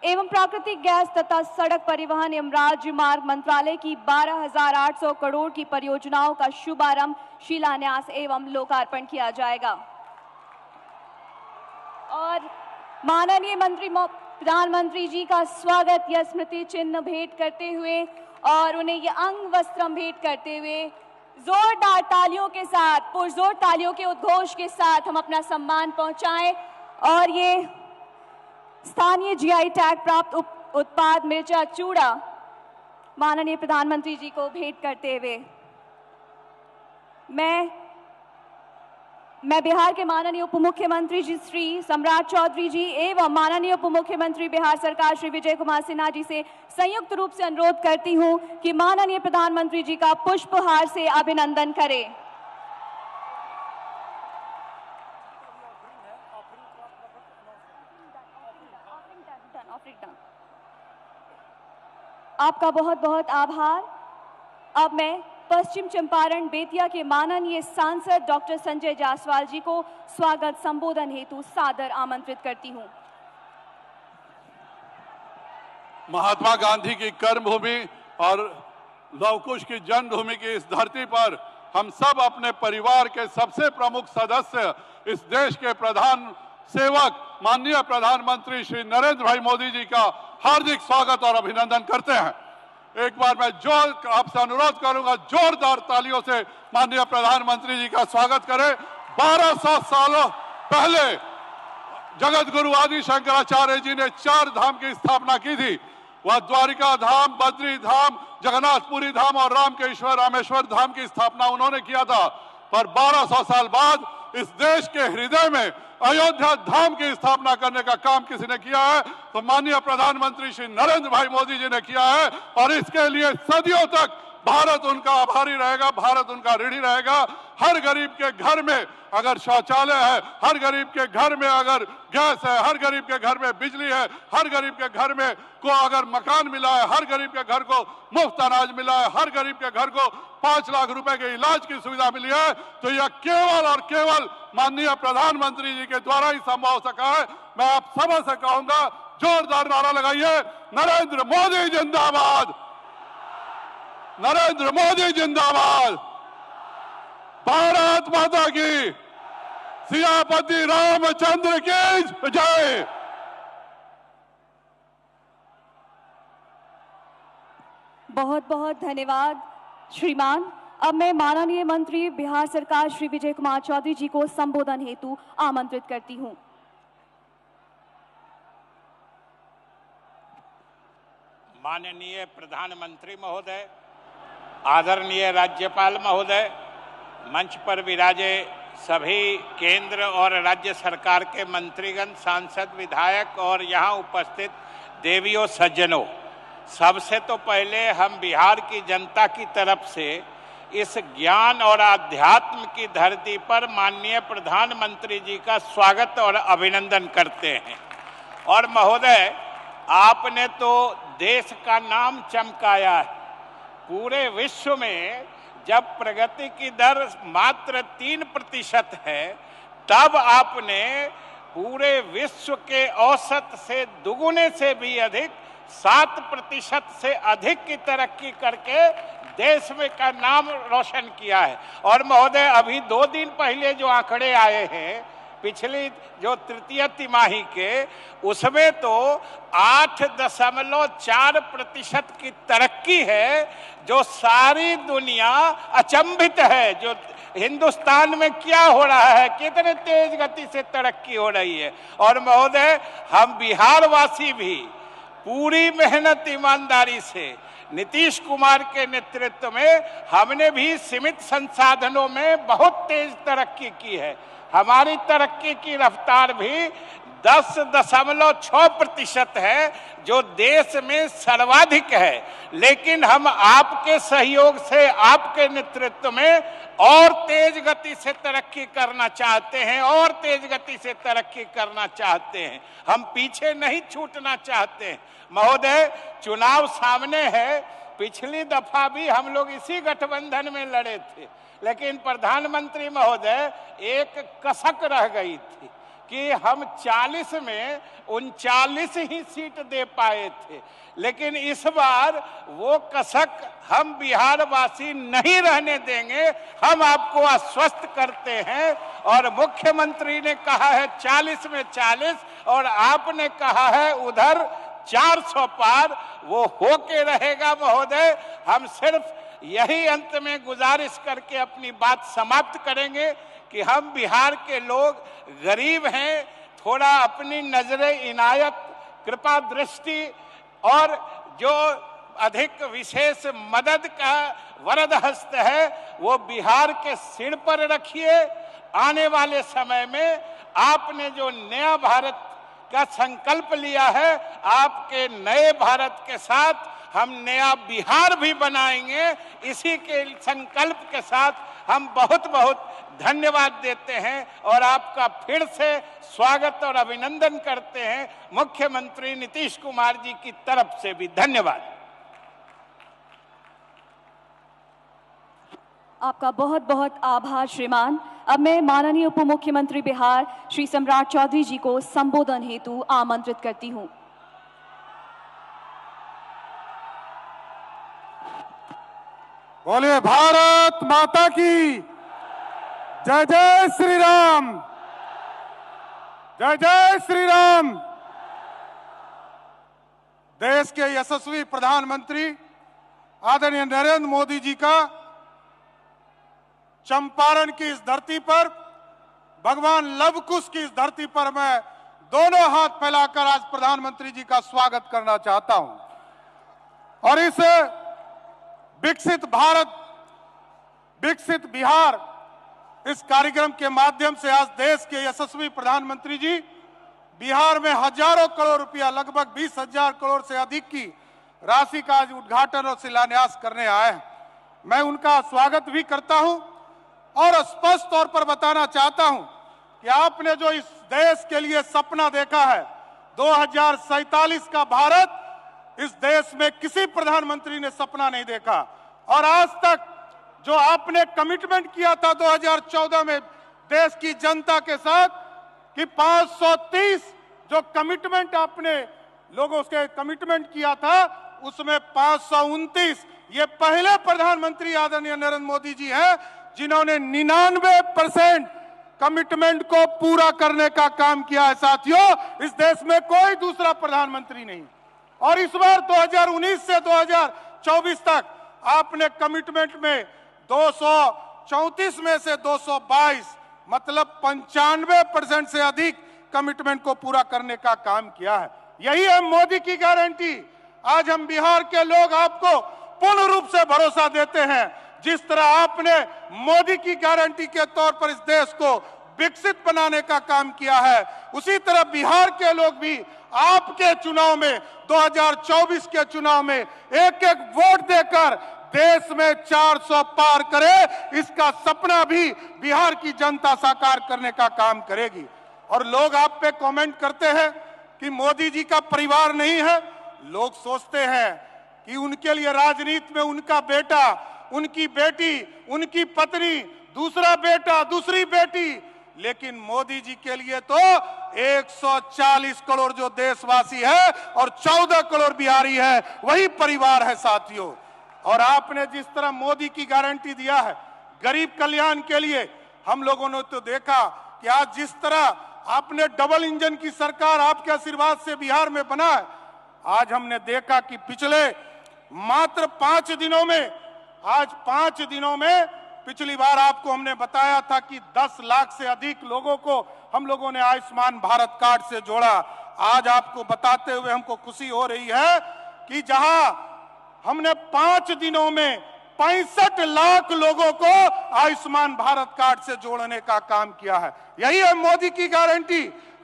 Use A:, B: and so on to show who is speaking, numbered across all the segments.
A: एवं प्राकृतिक गैस तथा सड़क परिवहन एवं राज्य मार्ग मंत्रालय की 12,800 करोड़ की परियोजनाओं का शुभारंभ, शिलान्यास एवं लोकार्पण किया जाएगा। और माननीय प्रधानमंत्री जी का स्वागत यह स्मृति चिन्ह भेंट करते हुए और उन्हें यह अंग वस्त्रम भेंट करते हुए जोरदार तालियों के साथ, पुरजोर तालियों के उद्घोष के साथ हम अपना सम्मान पहुंचाएं और ये स्थानीय जीआई टैग प्राप्त उत्पाद मिर्चा चूड़ा माननीय प्रधानमंत्री जी को भेंट करते हुए मैं बिहार के माननीय उप मुख्यमंत्री जी श्री सम्राट चौधरी जी एवं माननीय उप मुख्यमंत्री बिहार सरकार श्री विजय कुमार सिन्हा जी से संयुक्त रूप से अनुरोध करती हूं कि माननीय प्रधानमंत्री जी का पुष्पहार से अभिनंदन करें। आपका बहुत बहुत आभार। अब मैं पश्चिम चंपारण बेतिया के माननीय सांसद डॉक्टर संजय जायसवाल जी को स्वागत संबोधन हेतु सादर आमंत्रित करती हूं।
B: महात्मा गांधी की कर्मभूमि और लवकुश की जन्मभूमि की इस धरती पर हम सब अपने परिवार के सबसे प्रमुख सदस्य, इस देश के प्रधान सेवक माननीय प्रधानमंत्री श्री नरेंद्र भाई मोदी जी का हार्दिक स्वागत और अभिनंदन करते हैं। एक बार मैं आपसे अनुरोध करूंगा, जोरदार तालियों से माननीय प्रधानमंत्री जी का स्वागत करें। 1200 सालों पहले जगत गुरु आदि शंकराचार्य जी ने 4 धाम की स्थापना की थी। वह द्वारिका धाम, बद्री धाम, जगन्नाथपुरी धाम और रामकेश्वर रामेश्वर धाम की स्थापना उन्होंने किया था। पर 1200 साल बाद इस देश के हृदय में अयोध्या धाम की स्थापना करने का काम किसी ने किया है तो माननीय प्रधानमंत्री श्री नरेंद्र भाई मोदी जी ने किया है और इसके लिए सदियों तक भारत उनका आभारी रहेगा, भारत उनका ऋणी रहेगा। हर गरीब के घर में अगर शौचालय है, हर गरीब के घर में अगर गैस है, हर गरीब के घर में बिजली है, हर गरीब के घर में को अगर मकान मिला है, हर गरीब के घर को मुफ्त अनाज मिला है, हर गरीब के घर को 5 लाख रुपए के इलाज की सुविधा मिली है, तो यह केवल और केवल माननीय प्रधानमंत्री जी के द्वारा ही संभव हो सका है। मैं आप सब से कहूंगा, जोरदार नारा लगाइए, नरेंद्र मोदी जिंदाबाद, नरेंद्र मोदी जिंदाबाद, भारत माता की, सियापति रामचंद्र की जय।
A: बहुत बहुत धन्यवाद श्रीमान। अब मैं माननीय मंत्री बिहार सरकार श्री विजय कुमार चौधरी जी को संबोधन हेतु आमंत्रित करती हूं।
C: माननीय प्रधानमंत्री महोदय, आदरणीय राज्यपाल महोदय, मंच पर विराजे सभी केंद्र और राज्य सरकार के मंत्रीगण, सांसद, विधायक और यहाँ उपस्थित देवियों सज्जनों, सबसे तो पहले हम बिहार की जनता की तरफ से इस ज्ञान और आध्यात्म की धरती पर माननीय प्रधानमंत्री जी का स्वागत और अभिनंदन करते हैं। और महोदय, आपने तो देश का नाम चमकाया है। पूरे विश्व में जब प्रगति की दर मात्र 3% है, तब आपने पूरे विश्व के औसत से दुगुने से भी अधिक 7% से अधिक की तरक्की करके देश में का नाम रोशन किया है। और महोदय, अभी 2 दिन पहले जो आंकड़े आए हैं पिछली जो तृतीय तिमाही के, उसमें तो 8.4% की तरक्की है, जो सारी दुनिया अचंभित है। जो हिंदुस्तान में क्या हो रहा है, कितने तेज गति से तरक्की हो रही है। और महोदय, हम बिहार वासी भी पूरी मेहनत ईमानदारी से नीतीश कुमार के नेतृत्व में हमने भी सीमित संसाधनों में बहुत तेज तरक्की की है। हमारी तरक्की की रफ्तार भी 10.6% है, जो देश में सर्वाधिक है। लेकिन हम आपके सहयोग से, आपके नेतृत्व में और तेज गति से तरक्की करना चाहते हैं, और तेज गति से तरक्की करना चाहते हैं। हम पीछे नहीं छूटना चाहते हैं। महोदय, चुनाव सामने है। पिछली दफा भी हम लोग इसी गठबंधन में लड़े थे, लेकिन प्रधानमंत्री महोदय एक कसक रह गई थी कि हम 40 में 39 ही सीट दे पाए थे, लेकिन इस बार वो कसक हम बिहार वासी नहीं रहने देंगे। हम आपको आश्वस्त करते हैं और मुख्यमंत्री ने कहा है 40 में 40 और आपने कहा है उधर 400 पार, वो होके रहेगा महोदय। हम सिर्फ यही अंत में गुजारिश करके अपनी बात समाप्त करेंगे कि हम बिहार के लोग गरीब हैं, थोड़ा अपनी नजरे इनायत, कृपा दृष्टि और जो अधिक विशेष मदद का वरद हस्त है वो बिहार के सिर पर रखिए। आने वाले समय में आपने जो नया भारत का संकल्प लिया है, आपके नए भारत के साथ हम नया बिहार भी बनाएंगे। इसी के संकल्प के साथ हम बहुत बहुत धन्यवाद देते हैं और आपका फिर से स्वागत और अभिनंदन करते हैं मुख्यमंत्री नीतीश कुमार जी की तरफ से भी। धन्यवाद।
A: आपका बहुत बहुत आभार श्रीमान। अब मैं माननीय उप मुख्यमंत्री बिहार श्री सम्राट चौधरी जी को संबोधन हेतु आमंत्रित करती हूं।
D: बोलिए भारत माता की जय। जय श्री राम, जय जय श्री राम। देश के यशस्वी प्रधानमंत्री आदरणीय नरेंद्र मोदी जी का चंपारण की इस धरती पर, भगवान लव कुश की इस धरती पर मैं दोनों हाथ फैलाकर आज प्रधानमंत्री जी का स्वागत करना चाहता हूं। और इस विकसित भारत, विकसित बिहार, इस कार्यक्रम के माध्यम से आज देश के यशस्वी प्रधानमंत्री जी बिहार में हजारों करोड़ रुपया, लगभग 20,000 करोड़ से अधिक की राशि का आज उद्घाटन और शिलान्यास करने आए हैं। मैं उनका स्वागत भी करता हूं और स्पष्ट तौर पर बताना चाहता हूं कि आपने जो इस देश के लिए सपना देखा है 2047 का भारत, इस देश में किसी प्रधानमंत्री ने सपना नहीं देखा। और आज तक जो आपने कमिटमेंट किया था 2014 में देश की जनता के साथ कि 530 जो कमिटमेंट आपने लोगों से कमिटमेंट किया था, उसमें 529 ये पहले प्रधानमंत्री आदरणीय नरेंद्र मोदी जी हैं जिन्होंने 99% कमिटमेंट को पूरा करने का काम किया है। साथियों, इस देश में कोई दूसरा प्रधानमंत्री नहीं। और इस बार 2019 से 2024 तक आपने कमिटमेंट में 234 में से 222 मतलब 95% से अधिक कमिटमेंट को पूरा करने का काम किया है। यही है मोदी की गारंटी। आज हम बिहार के लोग आपको पूर्ण रूप से भरोसा देते हैं। जिस तरह आपने मोदी की गारंटी के तौर पर इस देश को विकसित बनाने का काम किया है, उसी तरह बिहार के लोग भी आपके चुनाव में 2024 के चुनाव में एक एक वोट देकर देश में 400 पार करे, इसका सपना भी बिहार की जनता साकार करने का काम करेगी। और लोग आप पे कमेंट करते हैं कि मोदी जी का परिवार नहीं है। लोग सोचते हैं कि उनके लिए राजनीति में उनका बेटा, उनकी बेटी, उनकी पत्नी, दूसरा बेटा, दूसरी बेटी, लेकिन मोदी जी के लिए तो 140 करोड़ जो देशवासी है और 14 करोड़ बिहारी है, वही परिवार है साथियों। और आपने जिस तरह मोदी की गारंटी दिया है गरीब कल्याण के लिए, हम लोगों ने तो देखा कि आज जिस तरह आपने डबल इंजन की सरकार आपके आशीर्वाद से बिहार में बना है, आज हमने देखा कि पिछले मात्र 5 दिनों में, आज 5 दिनों में, पिछली बार आपको हमने बताया था कि 10 लाख से अधिक लोगों को हम लोगों ने आयुष्मान भारत कार्ड से जोड़ा। आज आपको बताते हुए हमको खुशी हो रही है कि जहां हमने 5 दिनों में 65 लाख लोगों को आयुष्मान भारत कार्ड से जोड़ने का काम किया है। यही है मोदी की गारंटी।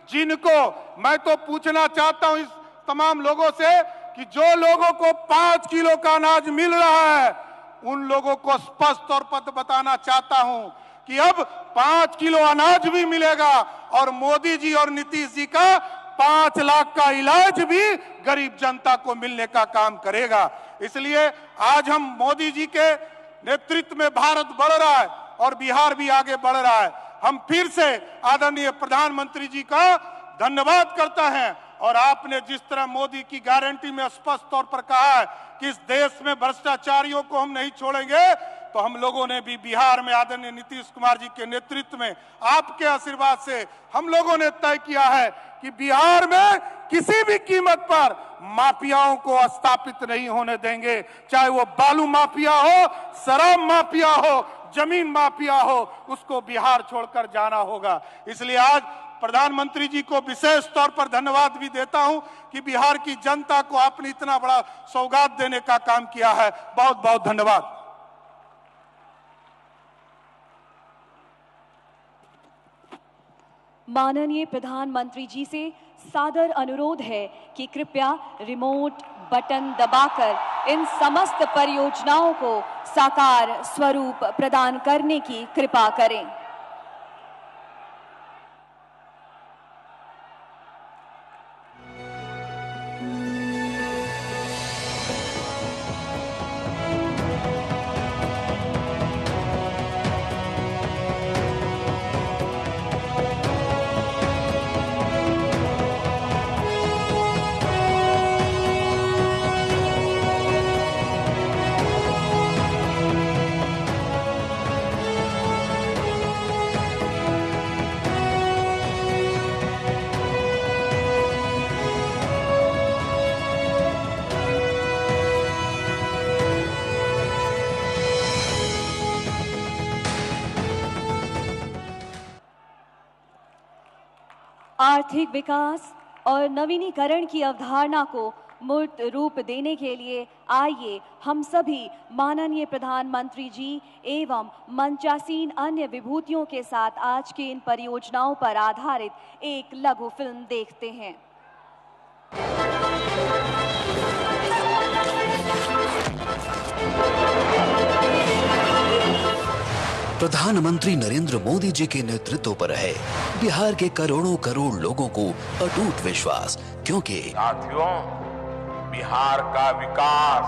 D: जिनको मैं तो पूछना चाहता हूं इस तमाम लोगों से कि जो लोगों को 5 किलो का अनाज मिल रहा है, उन लोगों को स्पष्ट तौर पर बताना चाहता हूं कि अब 5 किलो अनाज भी मिलेगा और मोदी जी और नीतीश जी का 5 लाख का इलाज भी गरीब जनता को मिलने का काम करेगा। इसलिए आज हम मोदी जी के नेतृत्व में भारत बढ़ रहा है और बिहार भी आगे बढ़ रहा है। हम फिर से आदरणीय प्रधानमंत्री जी का धन्यवाद करते हैं। और आपने जिस तरह मोदी की गारंटी में स्पष्ट तौर पर कहा है कि इस देश में भ्रष्टाचारियों को हम नहीं छोड़ेंगे, तो हम लोगों ने भी बिहार में आदरणीय नीतीश कुमार जी के नेतृत्व में आपके आशीर्वाद से हम लोगों ने तय किया है कि बिहार में किसी भी कीमत पर माफियाओं को स्थापित नहीं होने देंगे, चाहे वो बालू माफिया हो, शराब माफिया हो, जमीन माफिया हो, उसको बिहार छोड़कर जाना होगा। इसलिए आज प्रधानमंत्री जी को विशेष तौर पर धन्यवाद भी देता हूं कि बिहार की जनता को आपने इतना बड़ा सौगात देने का काम किया है। बहुत बहुत धन्यवाद।
A: माननीय प्रधानमंत्री जी से सादर अनुरोध है कि कृपया रिमोट बटन दबाकर इन समस्त परियोजनाओं को साकार स्वरूप प्रदान करने की कृपा करें। आर्थिक विकास और नवीनीकरण की अवधारणा को मूर्त रूप देने के लिए आइए हम सभी माननीय प्रधानमंत्री जी एवं मंचासीन अन्य विभूतियों के साथ आज की इन परियोजनाओं पर आधारित एक लघु फिल्म देखते हैं।
E: प्रधानमंत्री नरेंद्र मोदी जी के नेतृत्व पर है बिहार के करोड़ों करोड़ लोगों को अटूट विश्वास, क्योंकि
F: साथियों, बिहार का विकास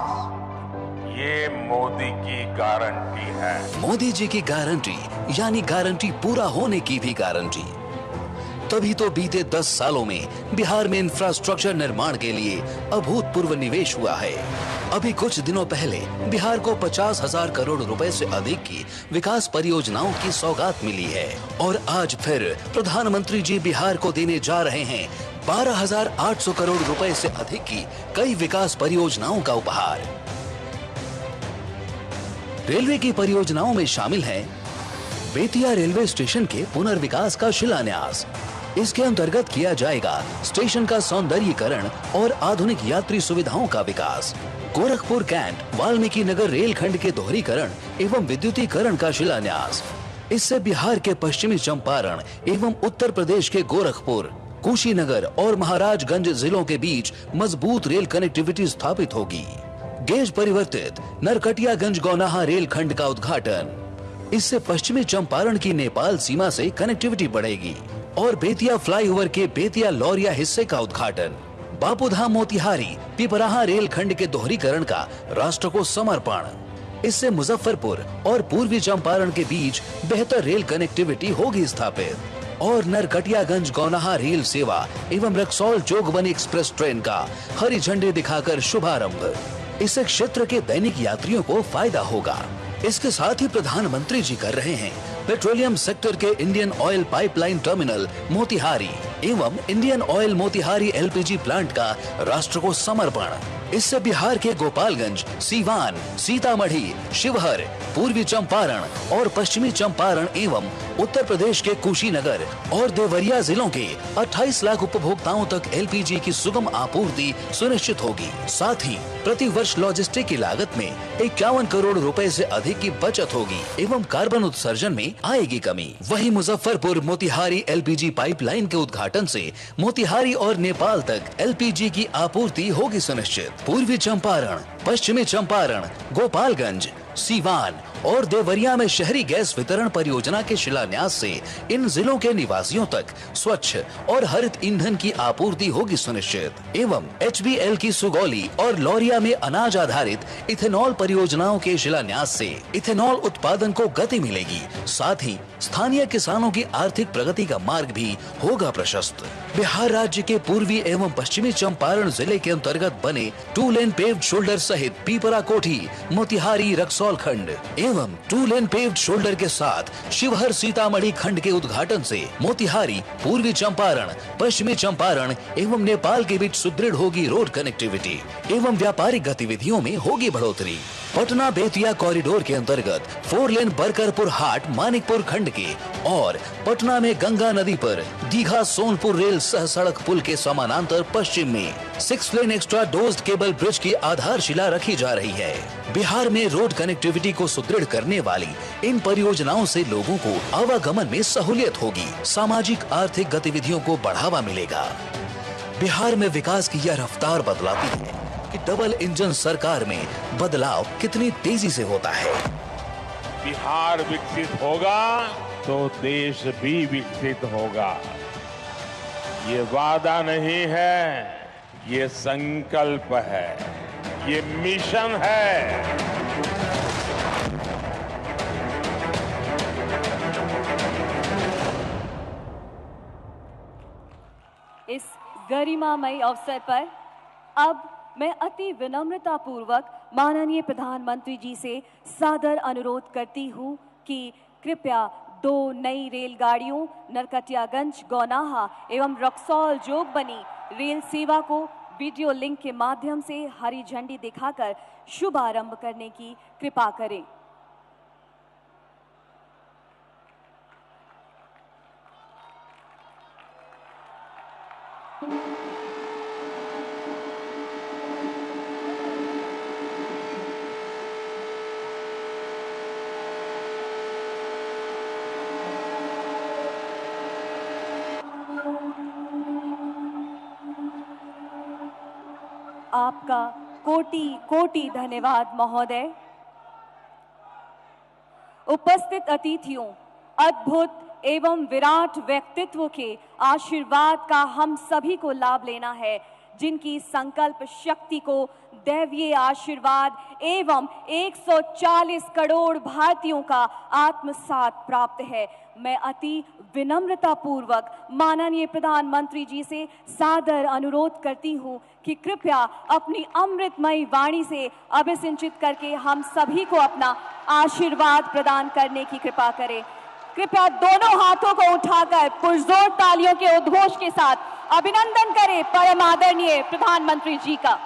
F: ये मोदी की गारंटी है।
E: मोदी जी की गारंटी यानी गारंटी पूरा होने की भी गारंटी। तभी तो बीते 10 सालों में बिहार में इंफ्रास्ट्रक्चर निर्माण के लिए अभूतपूर्व निवेश हुआ है। अभी कुछ दिनों पहले बिहार को 50,000 करोड़ रुपए से अधिक की विकास परियोजनाओं की सौगात मिली है और आज फिर प्रधानमंत्री जी बिहार को देने जा रहे हैं 12,800 करोड़ रुपए से अधिक की कई विकास परियोजनाओं का उपहार। रेलवे की परियोजनाओं में शामिल है बेतिया रेलवे स्टेशन के पुनर्विकास का शिलान्यास। इसके अंतर्गत किया जाएगा स्टेशन का सौंदर्यीकरण और आधुनिक यात्री सुविधाओं का विकास। गोरखपुर कैंट वाल्मीकि नगर रेलखंड के दोहरीकरण एवं विद्युतीकरण का शिलान्यास। इससे बिहार के पश्चिमी चंपारण एवं उत्तर प्रदेश के गोरखपुर, कुशीनगर और महाराजगंज जिलों के बीच मजबूत रेल कनेक्टिविटी स्थापित होगी। गेज परिवर्तित नरकटियागंज गौनाहा रेलखंड का उद्घाटन। इससे पश्चिमी चंपारण की नेपाल सीमा से कनेक्टिविटी बढ़ेगी और बेतिया फ्लाईओवर के बेतिया लौरिया हिस्से का उद्घाटन। बापूधाम मोतिहारी पिपराहा रेलखंड के दोहरीकरण का राष्ट्र को समर्पण। इससे मुजफ्फरपुर और पूर्वी चंपारण के बीच बेहतर रेल कनेक्टिविटी होगी स्थापित और नरकटियागंज गौनाहा रेल सेवा एवं रक्सौल जोगबनी एक्सप्रेस ट्रेन का हरी झंडी दिखाकर शुभारंभ। इससे क्षेत्र के दैनिक यात्रियों को फायदा होगा। इसके साथ ही प्रधानमंत्री जी कर रहे हैं पेट्रोलियम सेक्टर के Indian oil pipeline terminal Motihari एवं Indian oil Motihari LPG plant का राष्ट्र को समर्पण। इससे बिहार के गोपालगंज, सीवान, सीतामढ़ी, शिवहर, पूर्वी चंपारण और पश्चिमी चंपारण एवं उत्तर प्रदेश के कुशीनगर और देवरिया जिलों के 28 लाख उपभोक्ताओं तक एलपीजी की सुगम आपूर्ति सुनिश्चित होगी। साथ ही प्रति वर्ष लॉजिस्टिक की लागत में 51 करोड़ रुपए से अधिक की बचत होगी एवं कार्बन उत्सर्जन में आएगी कमी। वहीं मुजफ्फरपुर मोतिहारी एलपीजी पाइपलाइन के उद्घाटन से मोतिहारी और नेपाल तक एलपीजी की आपूर्ति होगी सुनिश्चित। पूर्वी चंपारण, पश्चिमी चंपारण, गोपालगंज, सीवान और देवरिया में शहरी गैस वितरण परियोजना के शिलान्यास से इन जिलों के निवासियों तक स्वच्छ और हरित ईंधन की आपूर्ति होगी सुनिश्चित। एवं HBL की सुगौली और लौरिया में अनाज आधारित इथेनॉल परियोजनाओं के शिलान्यास से इथेनॉल उत्पादन को गति मिलेगी। साथ ही स्थानीय किसानों की आर्थिक प्रगति का मार्ग भी होगा प्रशस्त। बिहार राज्य के पूर्वी एवं पश्चिमी चंपारण जिले के अंतर्गत बने 2 लेन पेव्ड शोल्डर सहित पीपरा कोठी, मोतिहारी, रक्सौल खंड एवं 2 लेन पेव्ड शोल्डर के साथ शिवहर सीतामढ़ी खंड के उद्घाटन से मोतिहारी, पूर्वी चंपारण, पश्चिमी चंपारण एवं नेपाल के बीच सुदृढ़ होगी रोड कनेक्टिविटी एवं व्यापारिक गतिविधियों में होगी बढ़ोतरी। पटना बेतिया कॉरिडोर के अंतर्गत 4 लेन बरकरपुर हाट मानिकपुर खंड के और पटना में गंगा नदी पर दीघा सोनपुर रेल सह सड़क पुल के समानांतर पश्चिम में 6 लेन एक्स्ट्रा डोज्ड केबल ब्रिज की आधारशिला रखी जा रही है। बिहार में रोड कनेक्टिविटी को सुदृढ़ करने वाली इन परियोजनाओं से लोगों को आवागमन में सहूलियत होगी, सामाजिक आर्थिक गतिविधियों को बढ़ावा मिलेगा। बिहार में विकास की यह रफ्तार बदलाती है कि डबल इंजन सरकार में बदलाव कितनी तेजी से होता है।
F: बिहार विकसित होगा तो देश भी विकसित होगा। ये वादा नहीं है, ये संकल्प है, ये मिशन है।
A: इस गरिमामय अवसर पर अब मैं अति विनम्रता पूर्वक माननीय प्रधानमंत्री जी से सादर अनुरोध करती हूं कि कृपया 2 नई रेलगाड़ियों नरकटियागंज गौनाहा एवं रक्सौल जोगबनी रेल सेवा को वीडियो लिंक के माध्यम से हरी झंडी दिखाकर शुभारंभ करने की कृपा करें। आपका कोटि कोटि धन्यवाद महोदय। उपस्थित अतिथियों, अद्भुत एवं विराट व्यक्तित्व के आशीर्वाद का हम सभी को लाभ लेना है, जिनकी संकल्प शक्ति को दैवीय आशीर्वाद एवं 140 करोड़ भारतीयों का आत्मसात प्राप्त है। मैं अति विनम्रता पूर्वक माननीय प्रधानमंत्री जी से सादर अनुरोध करती हूं कि कृपया अपनी अमृतमयी वाणी से अभिसिंचित करके हम सभी को अपना आशीर्वाद प्रदान करने की कृपा करें। कृपया दोनों हाथों को उठाकर पुरजोर तालियों के उद्घोष के साथ अभिनंदन करें परम आदरणीय प्रधानमंत्री जी का।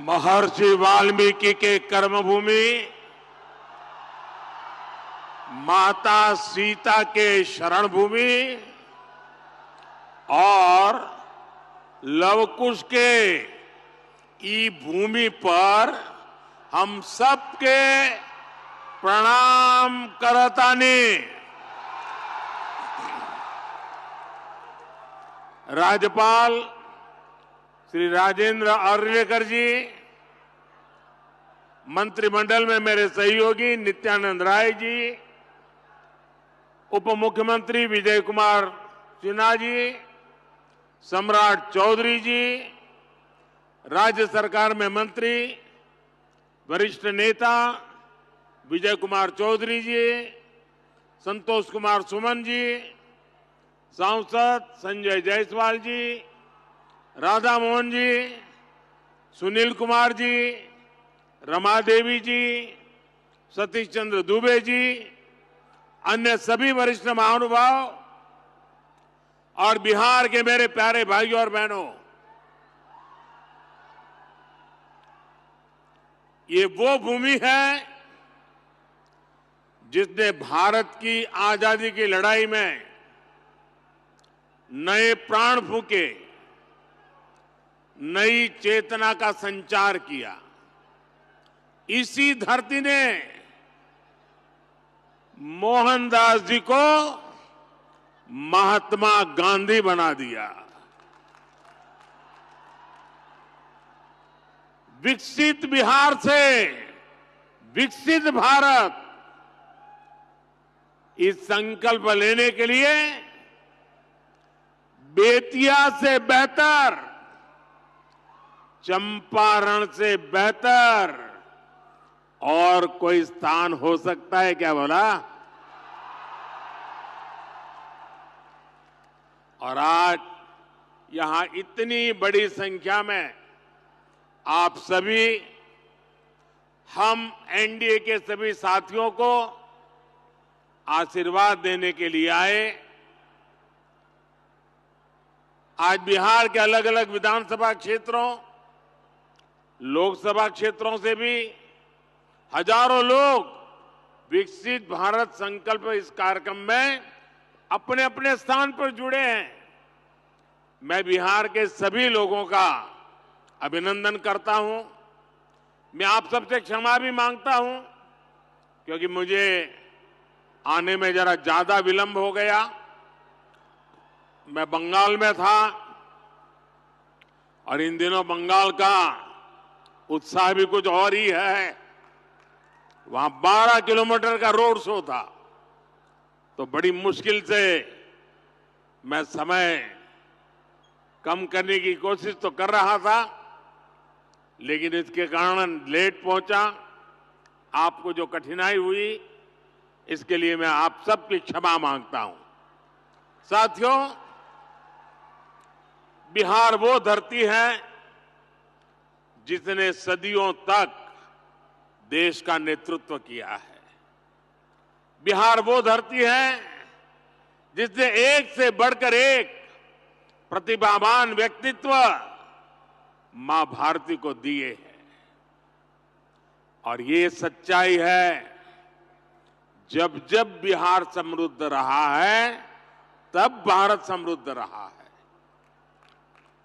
F: महर्षि वाल्मीकि के कर्मभूमि, माता सीता के शरण भूमि और लवकुश के ई भूमि पर हम सबके प्रणाम करतानी। राज्यपाल श्री राजेंद्र अर्लेकर जी, मंत्रिमंडल में मेरे सहयोगी नित्यानंद राय जी, उप मुख्यमंत्री विजय कुमार सिन्हा जी, सम्राट चौधरी जी, राज्य सरकार में मंत्री वरिष्ठ नेता विजय कुमार चौधरी जी, संतोष कुमार सुमन जी, सांसद संजय जायसवाल जी, राधा मोहन जी, सुनील कुमार जी, रमा देवी जी, सतीश चंद्र दुबे जी, अन्य सभी वरिष्ठ महानुभाव और बिहार के मेरे प्यारे भाइयों और बहनों, ये वो भूमि है जिसने भारत की आजादी की लड़ाई में नए प्राण फूके, नई चेतना का संचार किया। इसी धरती ने मोहनदास जी को महात्मा गांधी बना दिया। विकसित बिहार से विकसित भारत, इस संकल्प लेने के लिए बेतिया से बेहतर, चंपारण से बेहतर और कोई स्थान हो सकता है क्या बोला? और आज यहां इतनी बड़ी संख्या में आप सभी, हम एनडीए के सभी साथियों को आशीर्वाद देने के लिए आए। आज बिहार के अलग अलग विधानसभा क्षेत्रों, लोकसभा क्षेत्रों से भी हजारों लोग विकसित भारत संकल्प इस कार्यक्रम में अपने अपने स्थान पर जुड़े हैं। मैं बिहार के सभी लोगों का अभिनंदन करता हूं। मैं आप सबसे क्षमा भी मांगता हूं क्योंकि मुझे आने में जरा ज्यादा विलंब हो गया। मैं बंगाल में था और इन दिनों बंगाल का उत्साह भी कुछ और ही है। वहां 12 किलोमीटर का रोड शो था, तो बड़ी मुश्किल से मैं समय कम करने की कोशिश तो कर रहा था, लेकिन इसके कारण लेट पहुंचा। आपको जो कठिनाई हुई, इसके लिए मैं आप सबकी क्षमा मांगता हूं। साथियों, बिहार वो धरती है जिसने सदियों तक देश का नेतृत्व किया है। बिहार वो धरती है जिसने एक से बढ़कर एक प्रतिभावान व्यक्तित्व मां भारती को दिए हैं। और ये सच्चाई है, जब जब बिहार समृद्ध रहा है तब भारत समृद्ध रहा है।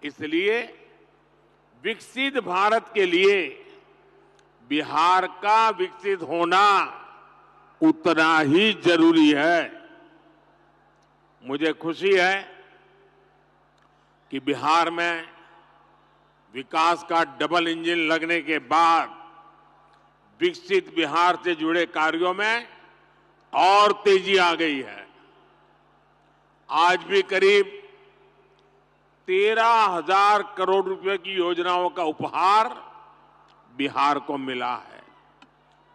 F: इसलिए विकसित भारत के लिए बिहार का विकसित होना उतना ही जरूरी है। मुझे खुशी है कि बिहार में विकास का डबल इंजन लगने के बाद विकसित बिहार से जुड़े कार्यों में और तेजी आ गई है। आज भी करीब 13,000 करोड़ रुपए की योजनाओं का उपहार बिहार को मिला है।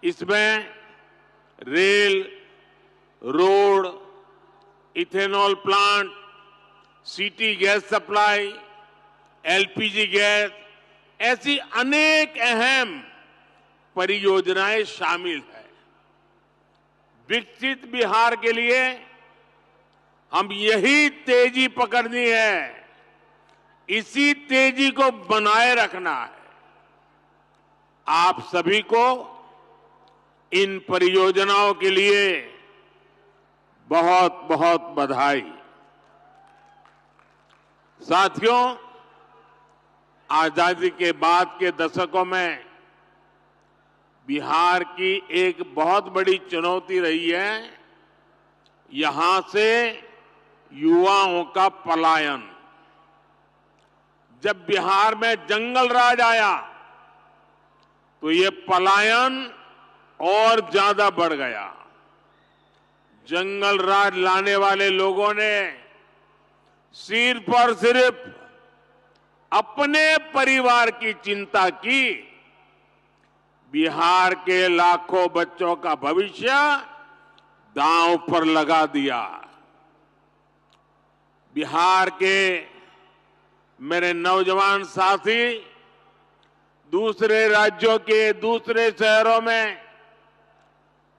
F: इसमें rail, road, ethanol plant, city gas supply, LPG gas, ऐसी अनेक अहम परियोजनाएं शामिल है। विकसित बिहार के लिए हम यही तेजी पकड़नी है, इसी तेजी को बनाए रखना है। आप सभी को इन परियोजनाओं के लिए बहुत बहुत बधाई। साथियों, आजादी के बाद के दशकों में बिहार की एक बहुत बड़ी चुनौती रही है यहां से युवाओं का पलायन। जब बिहार में जंगल राज आया तो ये पलायन और ज्यादा बढ़ गया। जंगल राज लाने वाले लोगों ने सिर्फ और सिर्फ अपने परिवार की चिंता की, बिहार के लाखों बच्चों का भविष्य दांव पर लगा दिया। बिहार के मेरे नौजवान साथी दूसरे राज्यों के दूसरे शहरों में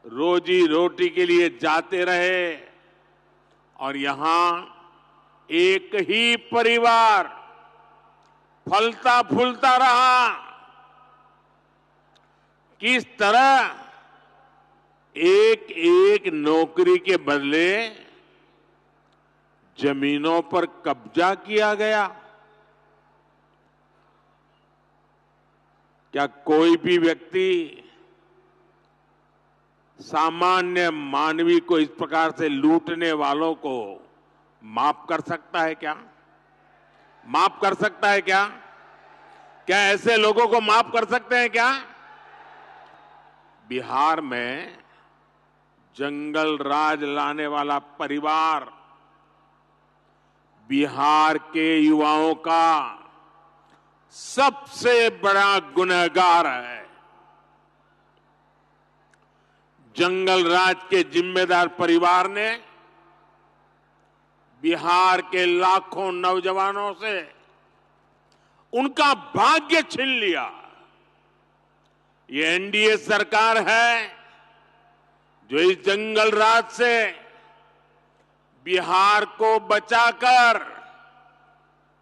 F: रोजी रोटी के लिए जाते रहे और यहां एक ही परिवार फलता फूलता रहा। किस तरह एक एक नौकरी के बदले जमीनों पर कब्जा किया गया। क्या कोई भी व्यक्ति सामान्य मानवी को इस प्रकार से लूटने वालों को माफ कर सकता है क्या? माफ कर सकता है क्या? क्या ऐसे लोगों को माफ कर सकते हैं क्या? बिहार में जंगल राज लाने वाला परिवार बिहार के युवाओं का सबसे बड़ा गुनहगार है। जंगल राज के जिम्मेदार परिवार ने बिहार के लाखों नौजवानों से उनका भाग्य छीन लिया। ये एनडीए सरकार है जो इस जंगल राज से बिहार को बचाकर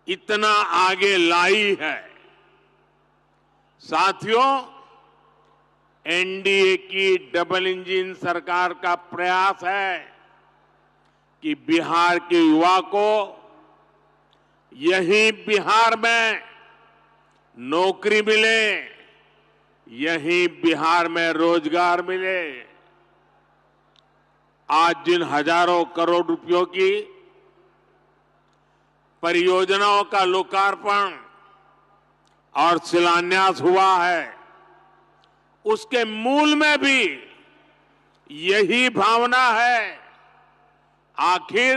F: इतना आगे लाई है। साथियों, एनडीए की डबल इंजन सरकार का प्रयास है कि बिहार के युवा को यहीं बिहार में नौकरी मिले, यहीं बिहार में रोजगार मिले। आज जिन हजारों करोड़ रुपयों की परियोजनाओं का लोकार्पण और शिलान्यास हुआ है, उसके मूल में भी यही भावना है। आखिर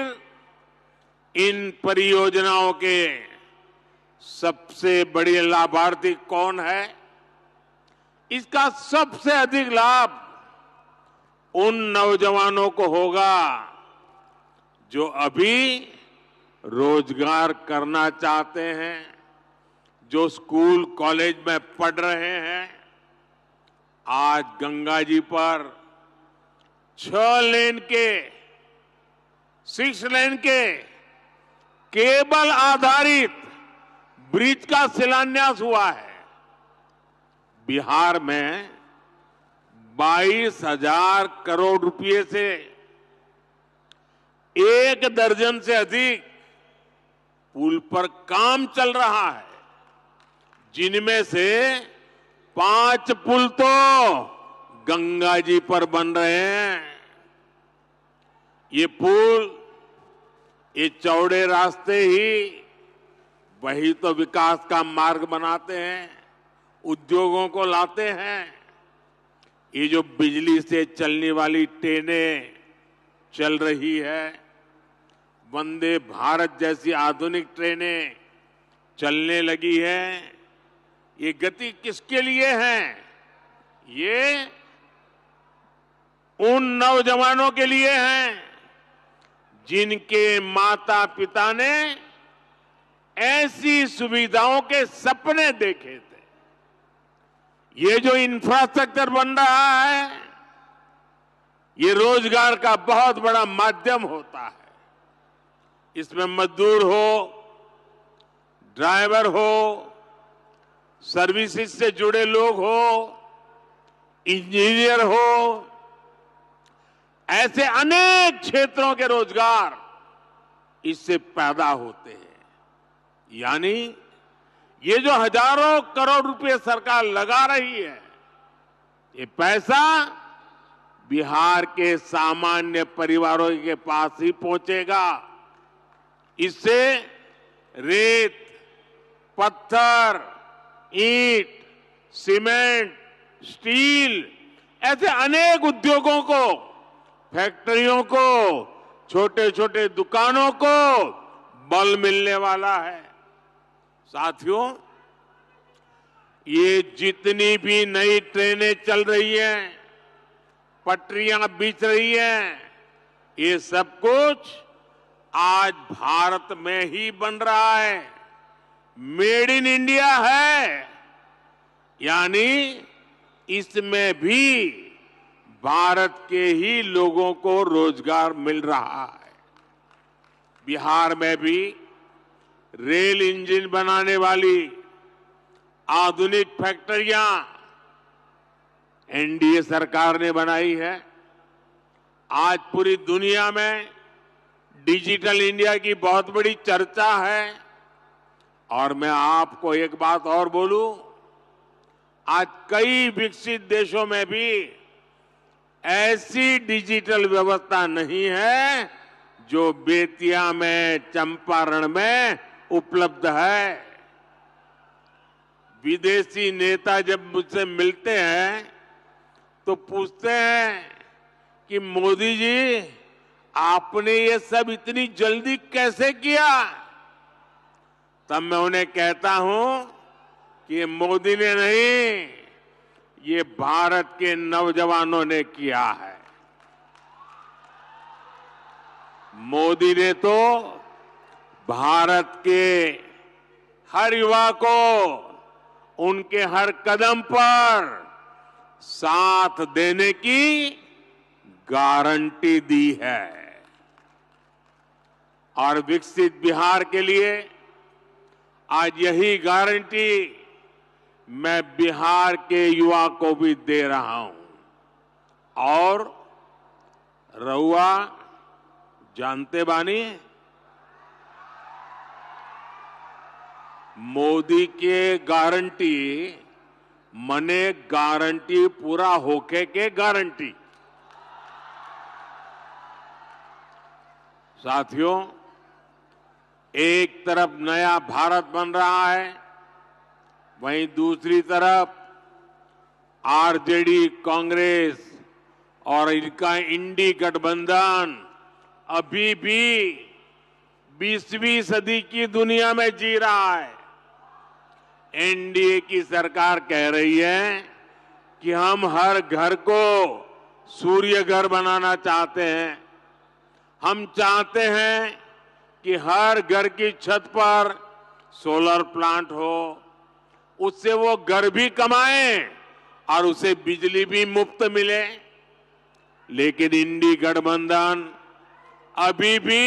F: इन परियोजनाओं के सबसे बड़े लाभार्थी कौन है? इसका सबसे अधिक लाभ उन नौजवानों को होगा जो अभी रोजगार करना चाहते हैं, जो स्कूल कॉलेज में पढ़ रहे हैं। आज गंगा जी पर 6 लेन के 6 लेन के केबल आधारित ब्रिज का शिलान्यास हुआ है। बिहार में 22,000 करोड़ रुपए से 1 दर्जन से अधिक पुल पर काम चल रहा है, जिनमें से 5 पुल तो गंगा जी पर बन रहे हैं। ये पुल, ये चौड़े रास्ते ही वही तो विकास का मार्ग बनाते हैं, उद्योगों को लाते हैं। ये जो बिजली से चलने वाली ट्रेनें चल रही है, वंदे भारत जैसी आधुनिक ट्रेनें चलने लगी है, ये गति किसके लिए है? ये उन नौजवानों के लिए हैं जिनके माता पिता ने ऐसी सुविधाओं के सपने देखे थे। ये जो इंफ्रास्ट्रक्चर बन रहा है, ये रोजगार का बहुत बड़ा माध्यम होता है। इसमें मजदूर हो, ड्राइवर हो, सर्विसेज से जुड़े लोग हो, इंजीनियर हो, ऐसे अनेक क्षेत्रों के रोजगार इससे पैदा होते हैं। यानी ये जो हजारों करोड़ रुपए सरकार लगा रही है, ये पैसा बिहार के सामान्य परिवारों के पास ही पहुंचेगा। इससे रेत, पत्थर, ईंट, सीमेंट, स्टील, ऐसे अनेक उद्योगों को, फैक्ट्रियों को, छोटे छोटे दुकानों को बल मिलने वाला है। साथियों, ये जितनी भी नई ट्रेनें चल रही हैं, पटरियां बिछ रही हैं, ये सब कुछ आज भारत में ही बन रहा है। मेड इन इंडिया है, यानी इसमें भी भारत के ही लोगों को रोजगार मिल रहा है। बिहार में भी रेल इंजन बनाने वाली आधुनिक फैक्ट्रियां एनडीए सरकार ने बनाई है। आज पूरी दुनिया में डिजिटल इंडिया की बहुत बड़ी चर्चा है। और मैं आपको एक बात और बोलूं, आज कई विकसित देशों में भी ऐसी डिजिटल व्यवस्था नहीं है जो बेतिया में, चंपारण में उपलब्ध है। विदेशी नेता जब मुझसे मिलते हैं तो पूछते हैं कि मोदी जी, आपने ये सब इतनी जल्दी कैसे किया? तब मैं उन्हें कहता हूं कि मोदी ने नहीं, ये भारत के नौजवानों ने किया है। मोदी ने तो भारत के हर युवा को उनके हर कदम पर साथ देने की गारंटी दी है और विकसित बिहार के लिए आज यही गारंटी मैं बिहार के युवा को भी दे रहा हूं। और रउआ जानते बानी, मोदी के गारंटी मने गारंटी पूरा होके के गारंटी। साथियों, एक तरफ नया भारत बन रहा है, वहीं दूसरी तरफ आरजेडी, कांग्रेस और इनका इंडी गठबंधन अभी भी 20वीं सदी की दुनिया में जी रहा है। एनडीए की सरकार कह रही है कि हम हर घर को सूर्य घर बनाना चाहते हैं। हम चाहते हैं कि हर घर की छत पर सोलर प्लांट हो, उससे वो घर भी कमाएं और उसे बिजली भी मुफ्त मिले। लेकिन इंडी गठबंधन अभी भी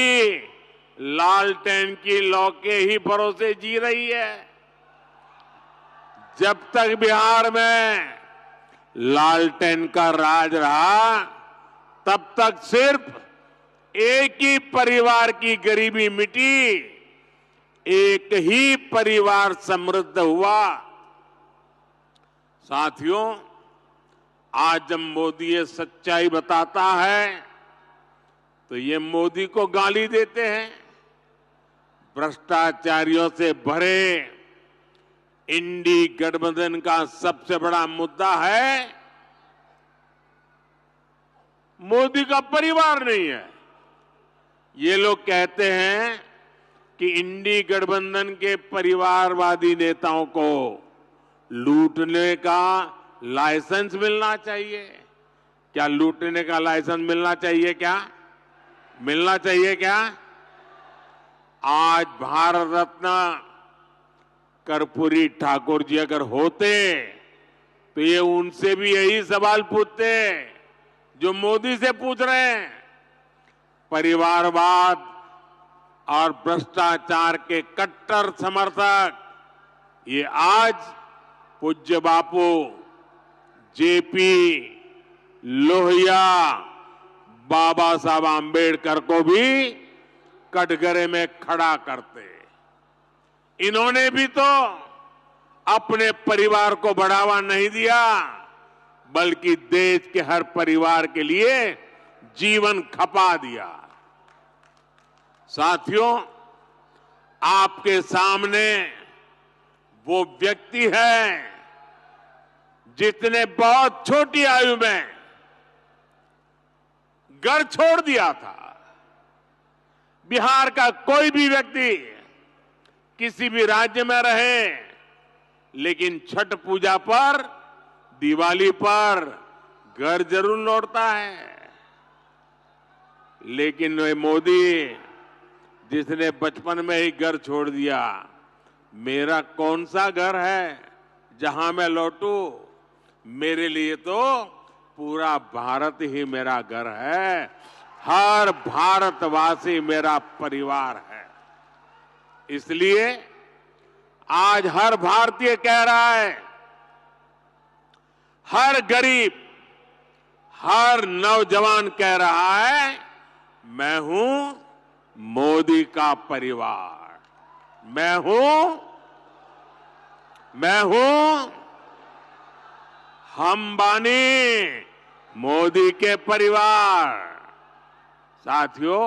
F: लालटेन की लौ के ही भरोसे जी रही है। जब तक बिहार में लालटेन का राज रहा, तब तक सिर्फ एक ही परिवार की गरीबी मिटी, एक ही परिवार समृद्ध हुआ। साथियों, आज जब मोदी ये सच्चाई बताता है तो ये मोदी को गाली देते हैं। भ्रष्टाचारियों से भरे इंडी गठबंधन का सबसे बड़ा मुद्दा है मोदी का परिवार नहीं है। ये लोग कहते हैं कि इंडी गठबंधन के परिवारवादी नेताओं को लूटने का लाइसेंस मिलना चाहिए। क्या लूटने का लाइसेंस मिलना चाहिए? क्या मिलना चाहिए? क्या आज भारत रत्न कर्पूरी ठाकुर जी अगर होते तो ये उनसे भी यही सवाल पूछते जो मोदी से पूछ रहे हैं। परिवारवाद और भ्रष्टाचार के कट्टर समर्थक ये आज पूज्य बापू जेपी लोहिया, बाबा साहब आंबेडकर को भी कटघरे में खड़ा करते। इन्होंने भी तो अपने परिवार को बढ़ावा नहीं दिया, बल्कि देश के हर परिवार के लिए जीवन खपा दिया। साथियों, आपके सामने वो व्यक्ति है जिसने बहुत छोटी आयु में घर छोड़ दिया था। बिहार का कोई भी व्यक्ति किसी भी राज्य में रहे, लेकिन छठ पूजा पर, दिवाली पर घर जरूर लौटता है। लेकिन वे मोदी जिसने बचपन में ही घर छोड़ दिया, मेरा कौन सा घर है जहां मैं लौटूं? मेरे लिए तो पूरा भारत ही मेरा घर है। हर भारतवासी मेरा परिवार है। इसलिए आज हर भारतीय कह रहा है, हर गरीब, हर नौजवान कह रहा है, मैं हूं मोदी का परिवार। मैं हूं हम बानी मोदी के परिवार। साथियों,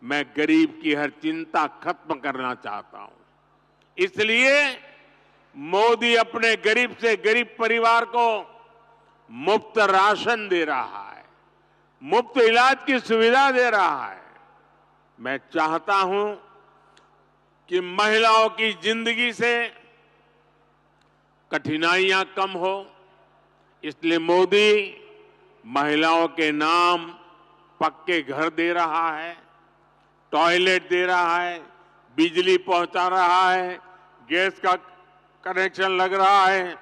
F: मैं गरीब की हर चिंता खत्म करना चाहता हूं। इसलिए मोदी अपने गरीब से गरीब परिवार को मुफ्त राशन दे रहा है, मुफ्त इलाज की सुविधा दे रहा है। मैं चाहता हूं कि महिलाओं की जिंदगी से कठिनाइयां कम हो, इसलिए मोदी महिलाओं के नाम पक्के घर दे रहा है, टॉयलेट दे रहा है, बिजली पहुंचा रहा है, गैस का कनेक्शन लग रहा है,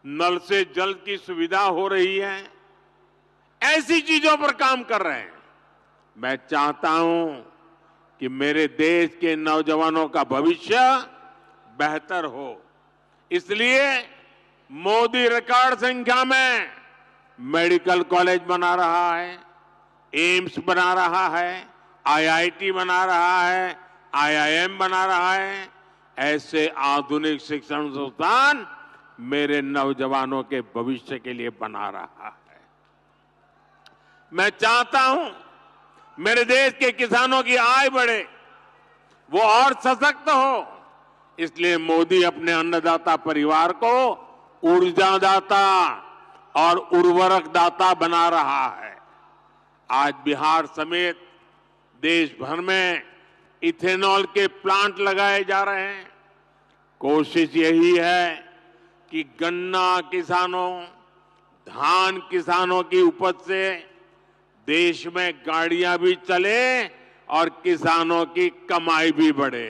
F: नल से जल की सुविधा हो रही है। ऐसी चीजों पर काम कर रहे हैं। मैं चाहता हूं कि मेरे देश के नौजवानों का भविष्य बेहतर हो, इसलिए मोदी रिकॉर्ड संख्या में मेडिकल कॉलेज बना रहा है, एम्स बना रहा है, आईआईटी बना रहा है, आईआईएम बना रहा है। ऐसे आधुनिक शिक्षण संस्थान मेरे नौजवानों के भविष्य के लिए बना रहा है। मैं चाहता हूं मेरे देश के किसानों की आय बढ़े, वो और सशक्त हो, इसलिए मोदी अपने अन्नदाता परिवार को ऊर्जादाता और उर्वरक दाता बना रहा है। आज बिहार समेत देश भर में इथेनॉल के प्लांट लगाए जा रहे हैं। कोशिश यही है कि गन्ना किसानों, धान किसानों की उपज से देश में गाड़ियां भी चले और किसानों की कमाई भी बढ़े।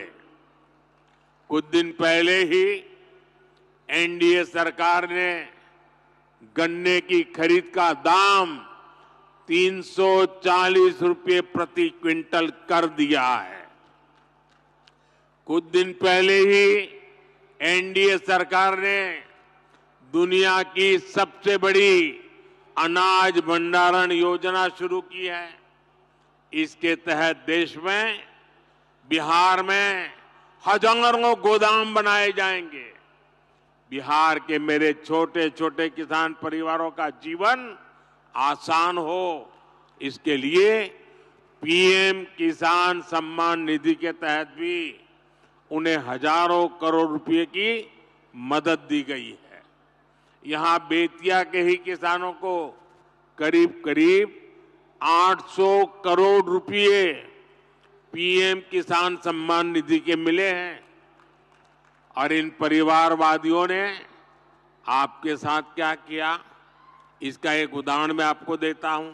F: कुछ दिन पहले ही एनडीए सरकार ने गन्ने की खरीद का दाम 340 रुपये प्रति क्विंटल कर दिया है। कुछ दिन पहले ही एनडीए सरकार ने दुनिया की सबसे बड़ी अनाज भंडारण योजना शुरू की है। इसके तहत देश में, बिहार में हजारों गोदाम बनाए जाएंगे। बिहार के मेरे छोटे छोटे किसान परिवारों का जीवन आसान हो, इसके लिए पीएम किसान सम्मान निधि के तहत भी उन्हें हजारों करोड़ रुपए की मदद दी गई है। यहां बेतिया के ही किसानों को करीब करीब 800 करोड़ रुपए पीएम किसान सम्मान निधि के मिले हैं। और इन परिवारवादियों ने आपके साथ क्या किया, इसका एक उदाहरण मैं आपको देता हूं।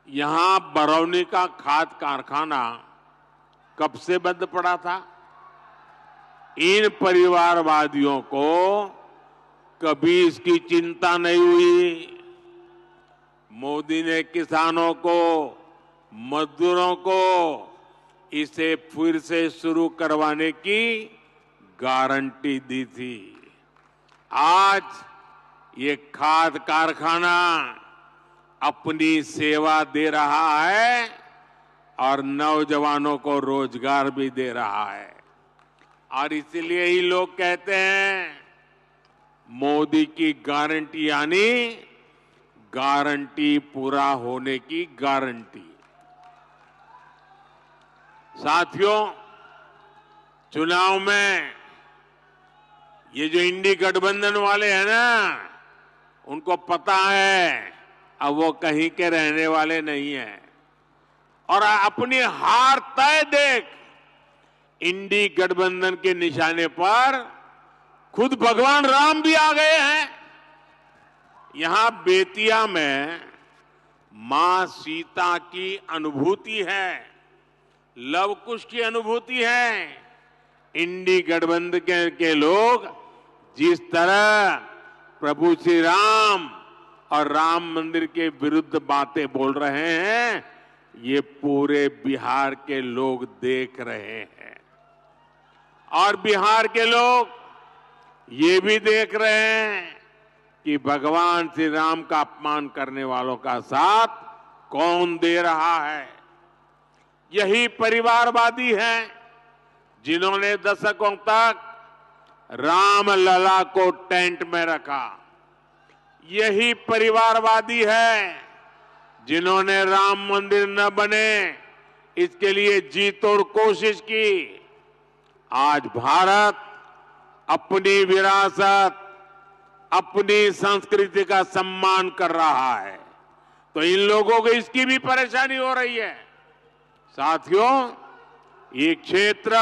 F: यहां बरौनी का खाद कारखाना कब से बंद पड़ा था? इन परिवारवादियों को कभी इसकी चिंता नहीं हुई। मोदी ने किसानों को, मजदूरों को इसे फिर से शुरू करवाने की गारंटी दी थी। आज ये खाद कारखाना अपनी सेवा दे रहा है और नौजवानों को रोजगार भी दे रहा है। और इसलिए ही लोग कहते हैं मोदी की गारंटी यानी गारंटी पूरा होने की गारंटी। साथियों, चुनाव में ये जो इंडी गठबंधन वाले हैं ना, उनको पता है अब वो कहीं के रहने वाले नहीं हैं और अपनी हार तय देख इंडी गठबंधन के निशाने पर खुद भगवान राम भी आ गए हैं। यहां बेतिया में मां सीता की अनुभूति है, लव कुश की अनुभूति है। इंडी गठबंधन के लोग जिस तरह प्रभु श्री राम और राम मंदिर के विरुद्ध बातें बोल रहे हैं, ये पूरे बिहार के लोग देख रहे हैं। और बिहार के लोग ये भी देख रहे हैं कि भगवान श्री राम का अपमान करने वालों का साथ कौन दे रहा है। यही परिवारवादी हैं जिन्होंने दशकों तक राम लला को टेंट में रखा। यही परिवारवादी है जिन्होंने राम मंदिर न बने इसके लिए जी तोड़ कोशिश की। आज भारत अपनी विरासत, अपनी संस्कृति का सम्मान कर रहा है, तो इन लोगों को इसकी भी परेशानी हो रही है। साथियों, ये क्षेत्र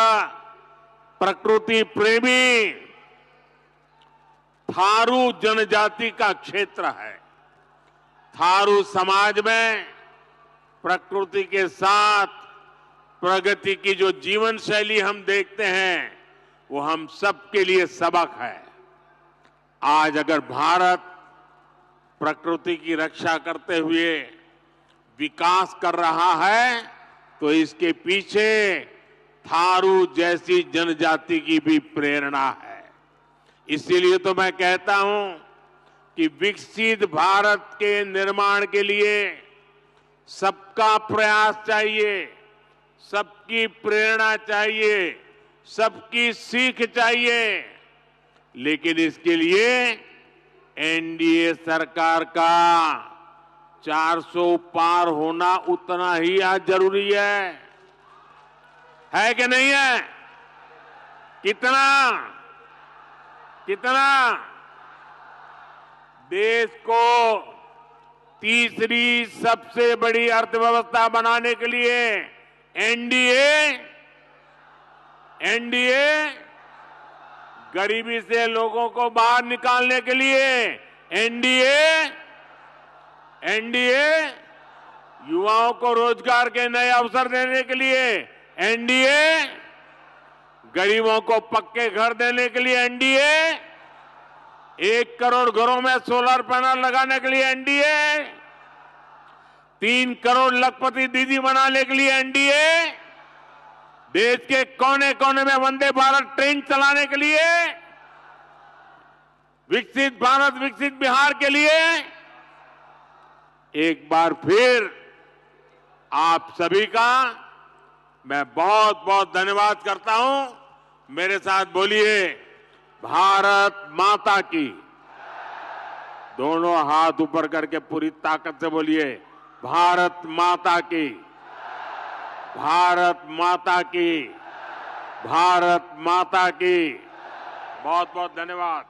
F: प्रकृति प्रेमी थारू जनजाति का क्षेत्र है। थारू समाज में प्रकृति के साथ प्रगति की जो जीवन शैली हम देखते हैं, वो हम सबके लिए सबक है। आज अगर भारत प्रकृति की रक्षा करते हुए विकास कर रहा है, तो इसके पीछे थारू जैसी जनजाति की भी प्रेरणा है। इसीलिए तो मैं कहता हूं कि विकसित भारत के निर्माण के लिए सबका प्रयास चाहिए, सबकी प्रेरणा चाहिए, सबकी सीख चाहिए। लेकिन इसके लिए एनडीए सरकार का 400 पार होना उतना ही आज जरूरी है कि नहीं है? कितना देश को तीसरी सबसे बड़ी अर्थव्यवस्था बनाने के लिए एनडीए गरीबी से लोगों को बाहर निकालने के लिए एनडीए युवाओं को रोजगार के नए अवसर देने के लिए एनडीए गरीबों को पक्के घर देने के लिए एनडीए 1 करोड़ घरों में सोलर पैनल लगाने के लिए एनडीए 3 करोड़ लखपति दीदी बनाने के लिए एनडीए देश के कोने कोने में वंदे भारत ट्रेन चलाने के लिए विकसित भारत विकसित बिहार के लिए एक बार फिर आप सभी का मैं बहुत बहुत धन्यवाद करता हूं। मेरे साथ बोलिए, भारत माता की। दोनों हाथ ऊपर करके पूरी ताकत से बोलिए, भारत माता की, भारत माता की, भारत माता की। बहुत बहुत धन्यवाद।